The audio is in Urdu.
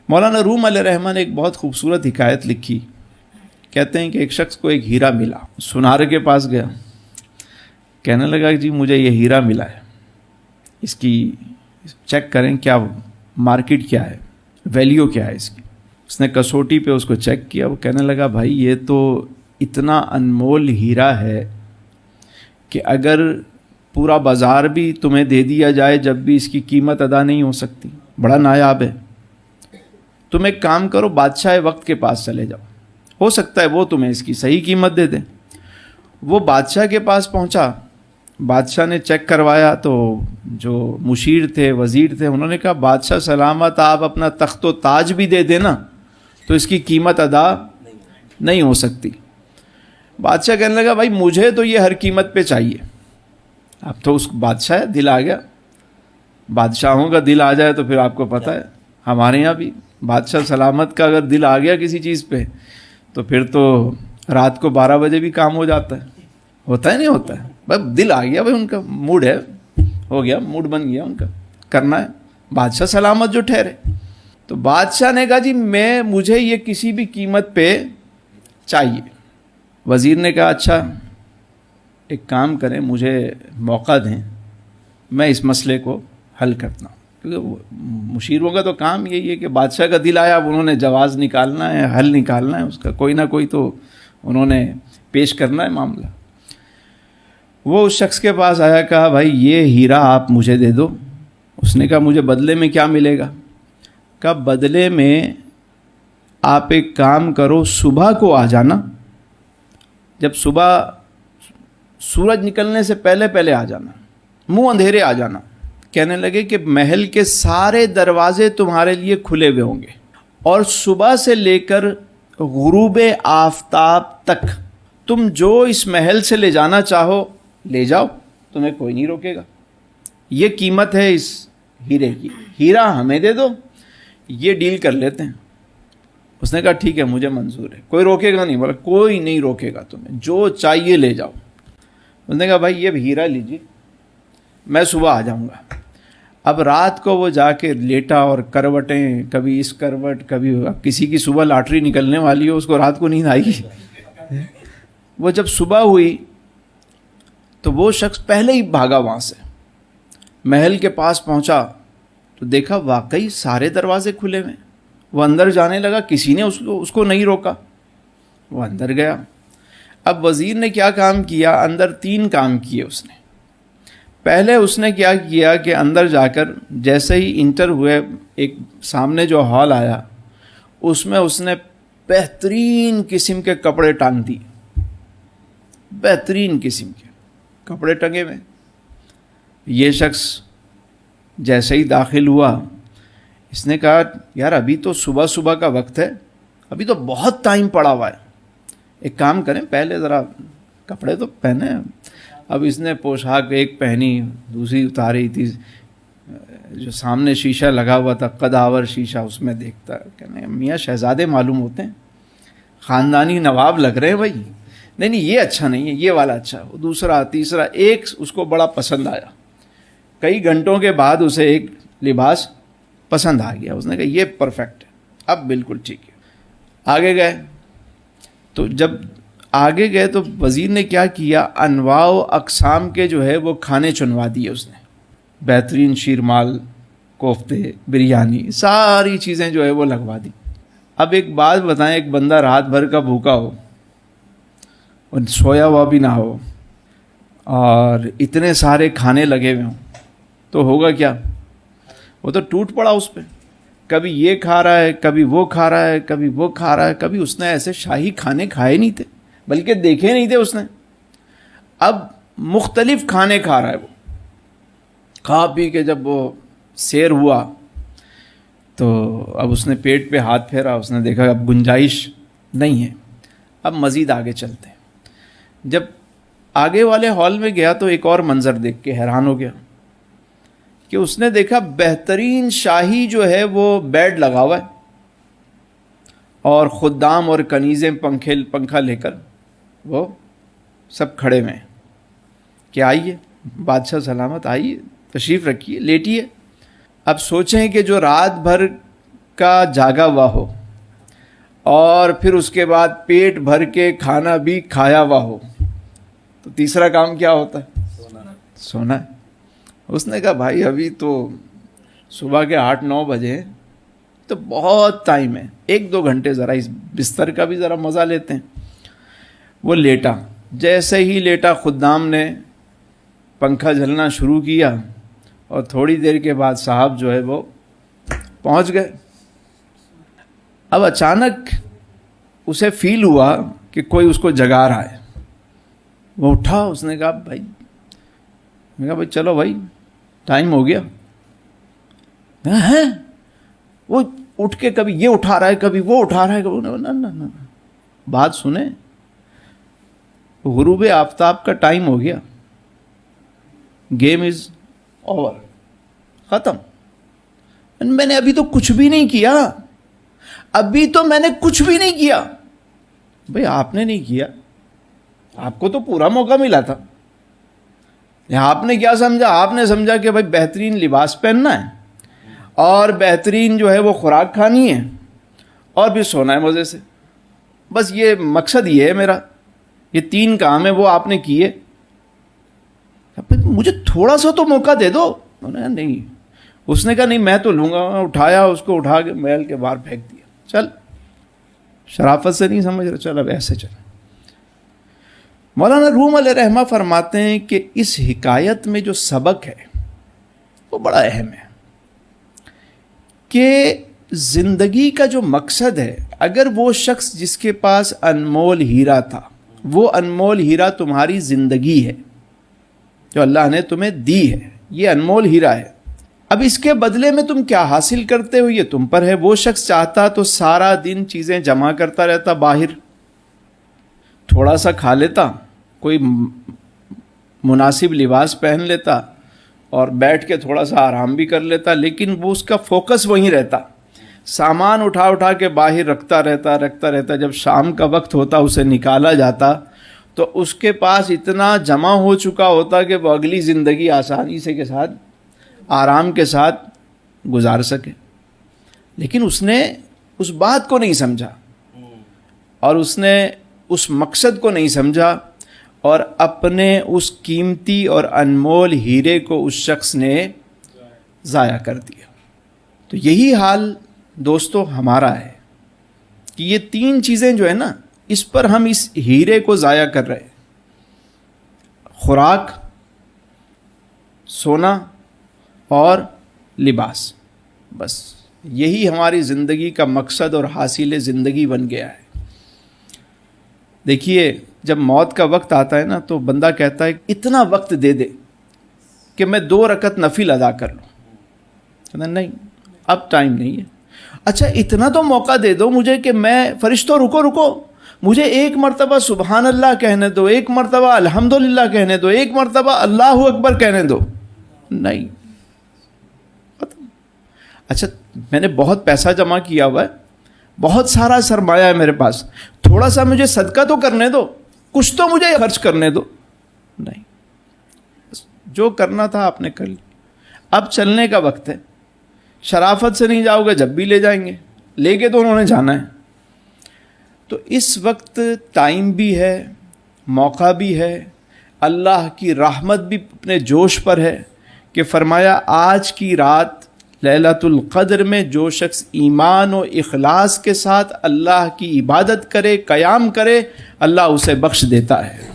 مولانا روم علیہ رحمٰن نے ایک بہت خوبصورت حکایت لکھی. کہتے ہیں کہ ایک شخص کو ایک ہیرا ملا. سنار کے پاس گیا, کہنے لگا کہ جی مجھے یہ ہیرا ملا ہے, اس کی چیک کریں کیا مارکیٹ کیا ہے, ویلیو کیا ہے اس کی. اس نے کسوٹی پہ اس کو چیک کیا. وہ کہنے لگا بھائی یہ تو اتنا انمول ہیرا ہے کہ اگر پورا بازار بھی تمہیں دے دیا جائے جب بھی اس کی قیمت ادا نہیں ہو سکتی, بڑا نایاب ہے. تم ایک کام کرو, بادشاہ وقت کے پاس چلے جاؤ, ہو سکتا ہے وہ تمہیں اس کی صحیح قیمت دے دیں. وہ بادشاہ کے پاس پہنچا. بادشاہ نے چیک کروایا تو جو مشیر تھے, وزیر تھے, انہوں نے کہا بادشاہ سلامت, آپ اپنا تخت و تاج بھی دے دینا تو اس کی قیمت ادا نہیں ہو سکتی. بادشاہ کہنے لگا بھائی مجھے تو یہ ہر قیمت پہ چاہیے. اب تو اس بادشاہ دل آ گیا. بادشاہوں کا دل آ جائے تو پھر آپ کو پتہ ہے ہمارے یہاں بھی بادشاہ سلامت کا اگر دل آ گیا کسی چیز پہ تو پھر تو رات کو 12 بجے بھی کام ہو جاتا ہے. ہوتا ہے نہیں ہوتا ہے, بس دل آ گیا بھائی, ان کا موڈ ہے, ہو گیا, موڈ بن گیا ان کا, کرنا ہے. بادشاہ سلامت جو ٹھہرے. تو بادشاہ نے کہا جی مجھے یہ کسی بھی قیمت پہ چاہیے. وزیر نے کہا اچھا ایک کام کریں, مجھے موقع دیں, میں اس مسئلے کو حل کرتا ہوں. کیونکہ مشیروں کا تو کام یہی ہے کہ بادشاہ کا دل آیا, اب انہوں نے جواز نکالنا ہے, حل نکالنا ہے اس کا, کوئی نہ کوئی تو انہوں نے پیش کرنا ہے معاملہ. وہ اس شخص کے پاس آیا, کہا بھائی یہ ہیرا آپ مجھے دے دو. اس نے کہا مجھے بدلے میں کیا ملے گا؟ کہا بدلے میں آپ ایک کام کرو, صبح کو آ جانا, جب صبح سورج نکلنے سے پہلے آ جانا, منہ اندھیرے آ جانا. کہنے لگے کہ محل کے سارے دروازے تمہارے لیے کھلے ہوئے ہوں گے اور صبح سے لے کر غروب آفتاب تک تم جو اس محل سے لے جانا چاہو لے جاؤ, تمہیں کوئی نہیں روکے گا. یہ قیمت ہے اس ہیرے کی, ہیرا ہمیں دے دو, یہ ڈیل کر لیتے ہیں. اس نے کہا ٹھیک ہے مجھے منظور ہے, کوئی روکے گا نہیں. بولا کوئی نہیں روکے گا, تمہیں جو چاہیے لے جاؤ. اس نے کہا بھائی یہ ہیرا لیجیے, میں صبح آ جاؤں گا. اب رات کو وہ جا کے لیٹا اور کروٹیں, کبھی اس کروٹ کبھی, اب کسی کی صبح لاٹری نکلنے والی ہو, اس کو رات کو نیند آئی. وہ جب صبح ہوئی تو وہ شخص پہلے ہی بھاگا وہاں سے, محل کے پاس پہنچا تو دیکھا واقعی سارے دروازے کھلے ہوئے. وہ اندر جانے لگا, کسی نے اس کو نہیں روکا. وہ اندر گیا. اب وزیر نے کیا کام کیا, اندر 3 کام کیے اس نے. پہلے اس نے کیا کیا کہ اندر جا کر جیسے ہی انٹر ہوئے, ایک سامنے جو ہال آیا اس میں اس نے بہترین قسم کے کپڑے ٹانگ دی, بہترین قسم کے کپڑے ٹنگے ہوئے. یہ شخص جیسے ہی داخل ہوا, اس نے کہا یار ابھی تو صبح کا وقت ہے, ابھی تو بہت ٹائم پڑا ہوا ہے, ایک کام کریں پہلے ذرا کپڑے تو پہنے. اب اس نے پوشاک ایک پہنی, دوسری اتاری تھی, جو سامنے شیشہ لگا ہوا تھا قداور شیشہ, اس میں دیکھتا, کہنے میاں شہزادے معلوم ہوتے ہیں, خاندانی نواب لگ رہے ہیں بھائی. نہیں یہ اچھا نہیں ہے, یہ والا اچھا. دوسرا تیسرا, ایک اس کو بڑا پسند آیا. کئی گھنٹوں کے بعد اسے ایک لباس پسند آ گیا. اس نے کہا یہ پرفیکٹ ہے, اب بالکل ٹھیک ہے. آگے گئے تو جب آگے گئے تو وزیر نے کیا کیا, انواع و اقسام کے جو ہے وہ کھانے چنوا دیے اس نے. بہترین شیرمال, کوفتے, بریانی, ساری چیزیں جو ہے وہ لگوا دی. اب ایک بات بتائیں, ایک بندہ رات بھر کا بھوکا ہو اور سویا ہوا بھی نہ ہو اور اتنے سارے کھانے لگے ہوئے ہوں تو ہوگا کیا؟ وہ تو ٹوٹ پڑا اس پہ. کبھی یہ کھا رہا ہے, کبھی وہ کھا رہا ہے, کبھی وہ کھا رہا ہے. کبھی اس نے ایسے شاہی کھانے کھائے نہیں تھے, بلکہ دیکھے نہیں تھے اس نے. اب مختلف کھانے کھا رہا ہے وہ. کھا پی کے جب وہ سیر ہوا تو اب اس نے پیٹ پہ ہاتھ پھیرا, اس نے دیکھا اب گنجائش نہیں ہے, اب مزید آگے چلتے ہیں. جب آگے والے ہال میں گیا تو ایک اور منظر دیکھ کے حیران ہو گیا کہ اس نے دیکھا بہترین شاہی جو ہے وہ بیڈ لگا ہوا ہے اور خدام اور کنیزیں پنکھا لے کر وہ سب کھڑے ہوئے ہیں کہ آئیے بادشاہ سلامت, آئیے تشریف رکھیے, لیٹیے. اب سوچیں کہ جو رات بھر کا جاگا ہوا ہو اور پھر اس کے بعد پیٹ بھر کے کھانا بھی کھایا ہوا ہو تو تیسرا کام کیا ہوتا ہے؟ سونا ہے۔ اس نے کہا بھائی ابھی تو صبح کے 8-9 بجے تو بہت ٹائم ہے، 1-2 گھنٹے ذرا اس بستر کا بھی ذرا مزہ لیتے ہیں۔ وہ لیٹا، جیسے ہی لیٹا خدام نے پنکھا جلنا شروع کیا اور تھوڑی دیر کے بعد صاحب جو ہے وہ پہنچ گئے۔ اب اچانک اسے فیل ہوا کہ کوئی اس کو جگا رہا ہے۔ وہ اٹھا، اس نے کہا بھائی، میں کہا بھائی چلو بھائی ٹائم ہو گیا ہے۔ وہ اٹھ کے کبھی یہ اٹھا رہا ہے، کبھی وہ اٹھا رہا ہے، کبھی نہ بات سنیں، غروب آفتاب کا ٹائم ہو گیا، گیم از اوور، ختم۔ میں نے ابھی تو کچھ بھی نہیں کیا، ابھی تو میں نے کچھ بھی نہیں کیا۔ بھئی آپ نے نہیں کیا، آپ کو تو پورا موقع ملا تھا۔ آپ نے کیا سمجھا؟ آپ نے سمجھا کہ بھئی بہترین لباس پہننا ہے اور بہترین جو ہے وہ خوراک کھانی ہے اور بھی سونا ہے مزے سے، بس یہ مقصد یہ ہے میرا، یہ 3 کام ہے وہ آپ نے کیے، مجھے تھوڑا سا تو موقع دے دو۔ نہیں، اس نے کہا نہیں میں تو لوں گا۔ اٹھایا، اس کو اٹھا کے محل کے باہر پھینک دیا۔ چل، شرافت سے نہیں سمجھ رہا، چل اب ایسے چل۔ مولانا روم علیہ رحمہ فرماتے ہیں کہ اس حکایت میں جو سبق ہے وہ بڑا اہم ہے کہ زندگی کا جو مقصد ہے، اگر وہ شخص جس کے پاس انمول ہیرا تھا، وہ انمول ہیرا تمہاری زندگی ہے جو اللہ نے تمہیں دی ہے، یہ انمول ہیرا ہے، اب اس کے بدلے میں تم کیا حاصل کرتے ہو یہ تم پر ہے۔ وہ شخص چاہتا تو سارا دن چیزیں جمع کرتا رہتا باہر، تھوڑا سا کھا لیتا، کوئی مناسب لباس پہن لیتا اور بیٹھ کے تھوڑا سا آرام بھی کر لیتا، لیکن وہ اس کا فوکس وہیں رہتا، سامان اٹھا اٹھا کے باہر رکھتا رہتا۔ جب شام کا وقت ہوتا اسے نکالا جاتا تو اس کے پاس اتنا جمع ہو چکا ہوتا کہ وہ اگلی زندگی آسانی سے کے ساتھ آرام کے ساتھ گزار سکے، لیکن اس نے اس بات کو نہیں سمجھا اور اس نے اس مقصد کو نہیں سمجھا اور اپنے اس قیمتی اور انمول ہیرے کو اس شخص نے ضائع کر دیا۔ تو یہی حال دوستو ہمارا ہے کہ یہ 3 چیزیں جو ہے نا، اس پر ہم اس ہیرے کو ضائع کر رہے ہیں، خوراک، سونا اور لباس، بس یہی ہماری زندگی کا مقصد اور حاصل زندگی بن گیا ہے۔ دیکھیے جب موت کا وقت آتا ہے نا تو بندہ کہتا ہے اتنا وقت دے دے کہ میں 2 رکعت نفل ادا کر لوں، نہیں اب ٹائم نہیں ہے۔ اچھا اتنا تو موقع دے دو مجھے کہ میں فرشتوں رکو مجھے 1 مرتبہ سبحان اللہ کہنے دو، 1 مرتبہ الحمدللہ کہنے دو، 1 مرتبہ اللہ اکبر کہنے دو، نہیں۔ اچھا میں نے بہت پیسہ جمع کیا ہوا ہے، بہت سارا سرمایہ ہے میرے پاس، تھوڑا سا مجھے صدقہ تو کرنے دو، کچھ تو مجھے خرچ کرنے دو، نہیں، جو کرنا تھا آپ نے کر لیا، اب چلنے کا وقت ہے۔ شرافت سے نہیں جاؤ گے، جب بھی لے جائیں گے، لے کے تو انہوں نے جانا ہے۔ تو اس وقت ٹائم بھی ہے، موقع بھی ہے، اللہ کی رحمت بھی اپنے جوش پر ہے کہ فرمایا آج کی رات لیلۃ القدر میں جو شخص ایمان و اخلاص کے ساتھ اللہ کی عبادت کرے، قیام کرے، اللہ اسے بخش دیتا ہے۔